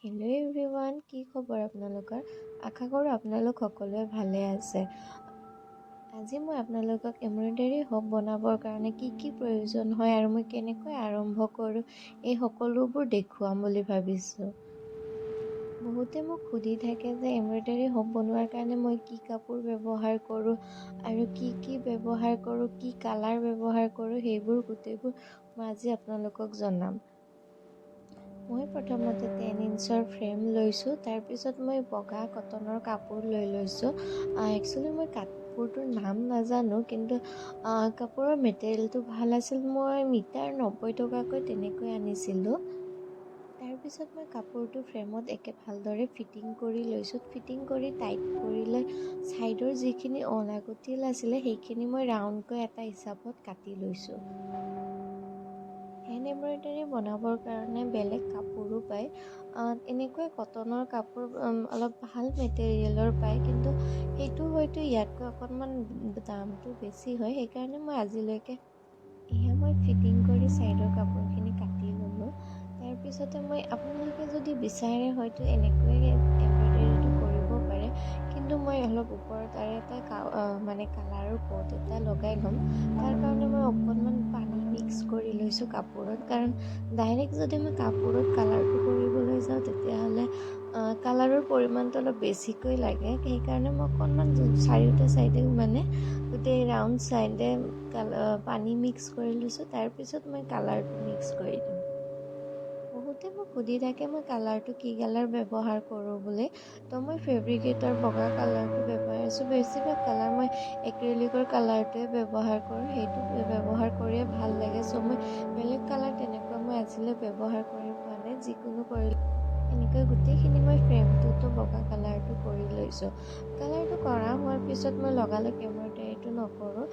Hello' everyone, কি খবৰ আপোনালোকৰ? আশা কৰোঁ আপোনালোক সকলোৱে ভালে আছে। আজি মই আপোনালোকক এমব্ৰইডাৰী হব বনাবৰ কাৰণে কি প্ৰয়োজন হয় আৰু মই কেনেকৈ আৰম্ভ কৰোঁ এই সকলোবোৰ দেখুৱাম বুলি ভাবিছোঁ। বহুতে মোক সুধি থাকে যে এমব্ৰইডাৰী হব বনোৱাৰ কাৰণে মই কি কাপোৰ ব্যৱহাৰ কৰোঁ আৰু কি ব্যৱহাৰ কৰোঁ, কি কালাৰ ব্যৱহাৰ কৰোঁ, সেইবোৰ গোটেইবোৰ মই আজি আপোনালোকক জনাম। মই প্ৰথমতে 10 ইঞ্চৰ ফ্ৰেম লৈছোঁ। তাৰপিছত মই বগা কটনৰ কাপোৰ লৈ লৈছোঁ। একচুৱেলি মই কাপোৰটোৰ নাম নাজানো, কিন্তু কাপোৰৰ মেটেৰিয়েলটো ভাল আছিল। মই মিটাৰ 90 টকাকৈ তেনেকৈ আনিছিলোঁ। তাৰপিছত মই কাপোৰটো ফ্ৰেমত ভালদৰে ফিটিং কৰি লৈছোঁ। ফিটিং কৰি টাইট কৰি লৈ ছাইডৰ যিখিনি অলাগতিয়াল আছিলে সেইখিনি মই ৰাউণ্ডকৈ এটা হিচাপত কাটি লৈছোঁ। হেণ্ড এমব্ৰইডাৰী বনাবৰ কাৰণে বেলেগ কাপোৰো পায়। এনেকৈ কটনৰ কাপোৰ অলপ ভাল মেটেৰিয়েলৰ পায়, কিন্তু সেইটো হয়তো ইয়াতকৈ অকণমান দামটো বেছি হয়। সেইকাৰণে মই আজিলৈকে মই ফিটিং কৰি ছাইডৰ কাপোৰখিনি কাটি ল'লোঁ। তাৰপিছতে আপোনালোকে যদি বিচাৰে হয়তো এনেকৈ এমব্ৰইডাৰীটো কৰিব পাৰে, কিন্তু মই অলপ ওপৰত আৰু এটা কালাৰৰ কোট এটা লগাই ল'ম। তাৰ কাৰণে মই অকণমান পানী মিক্স কৰি লৈছোঁ কাপোৰত, কাৰণ ডাইৰেক্ট যদি মই কাপোৰত কালাৰটো কৰিবলৈ যাওঁ তেতিয়াহ'লে কালাৰৰ পৰিমাণটো অলপ বেছিকৈ লাগে। সেইকাৰণে মই অকণমান চাৰিওটা ছাইডে গোটেই ৰাউণ্ড ছাইডে পানী মিক্স কৰি লৈছোঁ। তাৰপিছত মই কালাৰটো মিক্স কৰি দিম। বহুতে মোক সুধি থাকে মই কালাৰটো কি কালাৰ ব্যৱহাৰ কৰোঁ বুলি। তো মই ফেব্ৰিকেটৰ বগা কালাৰটো ব্যৱহাৰ বেছিভাগ কালাৰ মই এক্ৰিলিকৰ কালাৰটোৱে ব্যৱহাৰ কৰোঁ। সেইটো ব্যৱহাৰ কৰিয়ে ভাল লাগে। চ' মই বেলেগ কালাৰ তেনেকুৱা মই আজিলৈ ব্যৱহাৰ কৰি পোৱা নাই। যিকোনো কৰিলে এনেকৈ গোটেইখিনি মই ফ্ৰেমটোতো বগা কালাৰটো কৰি লৈছোঁ। কালাৰটো কৰা হোৱাৰ পিছত মই লগালগ এমব্ৰইডাৰীটো নকৰোঁ।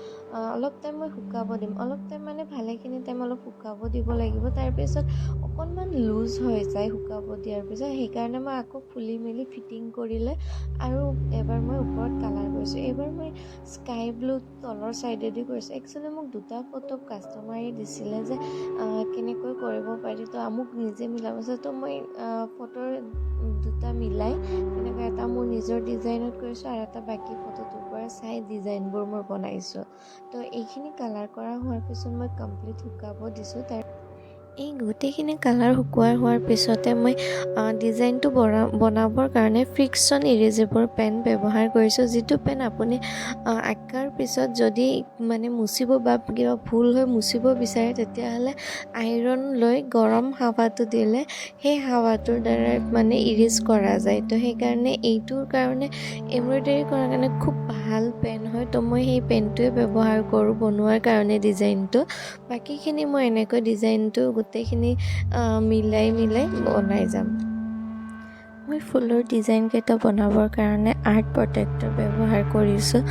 অলপ টাইম মই শুকাব দিম। অলপ টাইম ভালেখিনি টাইম অলপ শুকাব দিব লাগিব। তাৰপিছত অকণমান লুজ হৈ যায় শুকাব দিয়াৰ পিছত। সেইকাৰণে মই আকৌ খুলি মেলি ফিটিং কৰিলে আৰু এবাৰ মই ওপৰত কালাৰ কৰিছোঁ। এইবাৰ মই স্কাই ব্লু তলৰ ছাইডেদি কৰিছোঁ। একচুৱেলি মোক দুটা ফটো কাষ্টমাৰে দিছিলে যে কেনেকৈ কৰিব পাৰি, তো মোক নিজে মিলাব আছে। তো মই ফটোৰ দুটা মিলাই তেনেকৈ এটা মোৰ নিজৰ ডিজাইনত কৰিছোঁ আৰু এটা বাকী ফটোটোৰ পৰা চাই ডিজাইনবোৰ মই বনাইছোঁ। তো এইখিনি কালাৰ কৰা হোৱাৰ পিছত মই কমপ্লিট শুকাব দিছোঁ। এই গোটেইখিনি কালাৰ শুকুৱাই হোৱাৰ পিছতে মই ডিজাইনটো বনাবৰ কাৰণে ফ্ৰিকশ্যন ইৰেজেবল পেন ব্যৱহাৰ কৰিছোঁ। যিটো পেন আপুনি আঁকাৰ পিছত যদি মুচিব বা কিবা ভুল হৈ মুচিব বিচাৰে, তেতিয়াহ'লে আইৰণ লৈ গৰম হাৱাটো দিলে সেই হাৱাটোৰ দ্বাৰা ইৰেজ কৰা যায়। তো সেইকাৰণে এইটোৰ কাৰণে এমব্ৰইডাৰী কৰাৰ কাৰণে খুব ভাল পেন হয়। তো মই সেই পেনটোৱে ব্যৱহাৰ কৰোঁ বনোৱাৰ কাৰণে ডিজাইনটো। বাকীখিনি মই এনেকৈ ডিজাইনটো গোটেইখিনি মিলাই বনাই যাম। মই ফুলৰ ডিজাইনকেইটা বনাবৰ কাৰণে আৰ্ট প্ৰটেক্টৰ ব্যৱহাৰ কৰিছোঁ।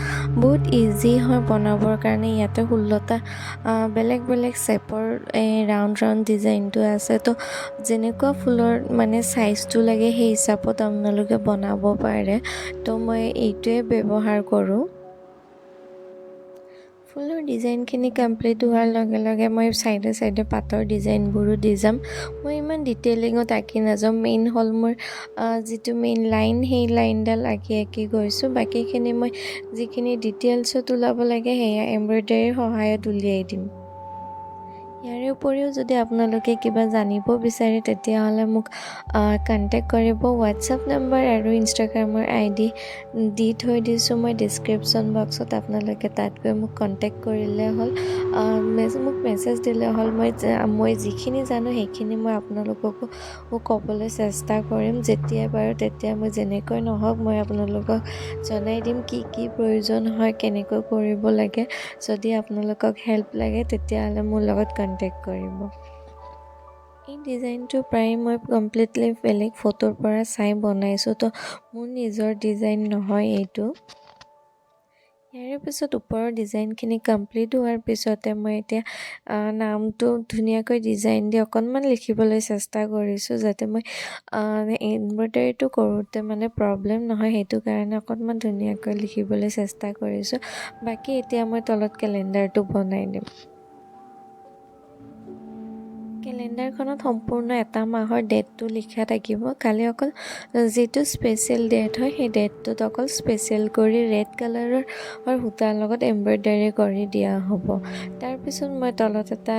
বহুত ইজি হয় বনাবৰ কাৰণে। ইয়াতে 16টা বেলেগ বেলেগ শ্বেপৰ ৰাউণ্ড ডিজাইনটো আছে। তো যেনেকুৱা ফুলৰ চাইজটো লাগে সেই হিচাপত আপোনালোকে বনাব পাৰে। তো মই এইটোৱে ব্যৱহাৰ কৰোঁ। ফুলৰ ডিজাইনখিনি কমপ্লিট হোৱাৰ লগে লগে মই চাইডে পাতৰ ডিজাইনবোৰো দি যাম। মই ইমান ডিটেইলিঙত আঁকি নাযাওঁ। মেইন হ'ল মোৰ যিটো মেইন লাইন, সেই লাইনডাল আঁকি গৈছোঁ। বাকীখিনি মই যিখিনি ডিটেইলছত ওলাব লাগে সেয়া এমব্ৰইডাৰীৰ সহায়ত উলিয়াই দিম। ইয়াৰে উপৰিও যদি আপোনালোকে কিবা জানিব বিচাৰে তেতিয়াহ'লে মোক কণ্টেক্ট কৰিব। হোৱাটছআপ নম্বৰ আৰু ইনষ্টাগ্ৰামৰ ID দি থৈ দিছোঁ মই ডিছক্ৰিপশ্যন বক্সত। আপোনালোকে তাত গৈ মোক কণ্টেক্ট কৰিলে হ'ল, মোক মেছেজ দিলে হ'ল। মই যিখিনি জানো সেইখিনি মই আপোনালোককো ক'বলৈ চেষ্টা কৰিম। যেতিয়াই পাৰোঁ তেতিয়া মই যেনেকৈ নহওক মই আপোনালোকক জনাই দিম কি প্ৰয়োজন হয়, কেনেকৈ কৰিব লাগে। যদি আপোনালোকক হেল্প লাগে তেতিয়াহ'লে মোৰ লগত কণ্টেক্ট কৰিব। এই ডিজাইনটো প্ৰায় মই কমপ্লিটলি বেলেগ ফটোৰ পৰা চাই বনাইছোঁ। তো মোৰ নিজৰ ডিজাইন নহয় এইটো। ইয়াৰে পিছত ওপৰৰ ডিজাইনখিনি কমপ্লিট হোৱাৰ পিছতে মই এতিয়া নামটো ধুনীয়াকৈ ডিজাইন দি অকণমান লিখিবলৈ চেষ্টা কৰিছোঁ, যাতে মই এমব্ৰইডাৰীটো কৰোঁতে প্ৰব্লেম নহয়। সেইটো কাৰণে অকণমান ধুনীয়াকৈ লিখিবলৈ চেষ্টা কৰিছোঁ। বাকী এতিয়া মই তলত কেলেণ্ডাৰটো বনাই দিম। কেলেণ্ডাৰখনত সম্পূৰ্ণ এটা মাহৰ ডেটটো লিখা থাকিব। খালি অকল যিটো স্পেচিয়েল ডেট হয় সেই ডেটটোত অকল স্পেচিয়েল কৰি ৰেড কালাৰৰ সূতাৰ লগত এম্ব্ৰইডাৰী কৰি দিয়া হ'ব। তাৰপিছত মই তলত এটা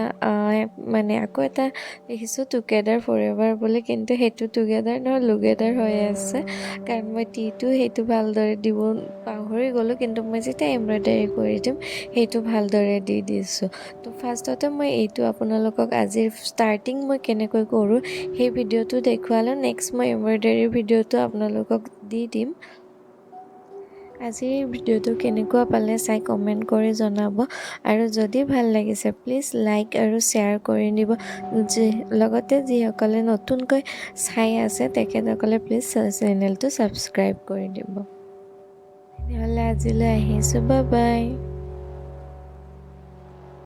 আকৌ এটা দেখিছোঁ টুগেডাৰ ফৰএভাৰ বুলি, কিন্তু সেইটো টুগেডাৰ নহয় লুগেডাৰ হৈ আছে, কাৰণ মই টিটো সেইটো ভালদৰে দিব পাহৰি গ'লোঁ, কিন্তু মই যেতিয়া এম্ব্ৰইডাৰী কৰি দিম সেইটো ভালদৰে দি দিছোঁ। তো ফাৰ্ষ্টতে মই এইটো আপোনালোকক আজিৰ ষ্টাৰ্টিং মই কেনেকৈ কৰোঁ সেই ভিডিঅ'টো দেখুৱালোঁ। নেক্সট মই এম্ব্ৰইডাৰীৰ ভিডিঅ'টো আপোনালোকক দি দিম। আজিৰ এই ভিডিঅ'টো কেনেকুৱা পালে চাই কমেণ্ট কৰি জনাব, আৰু যদি ভাল লাগিছে প্লিজ লাইক আৰু শ্বেয়াৰ কৰি দিব। লগতে যিসকলে নতুনকৈ চাই আছে তেখেতসকলে প্লিজ চেনেলটো ছাবস্ক্ৰাইব কৰি দিব। তেনেহ'লে আজিলৈ আহিছোঁ, বাই বাই।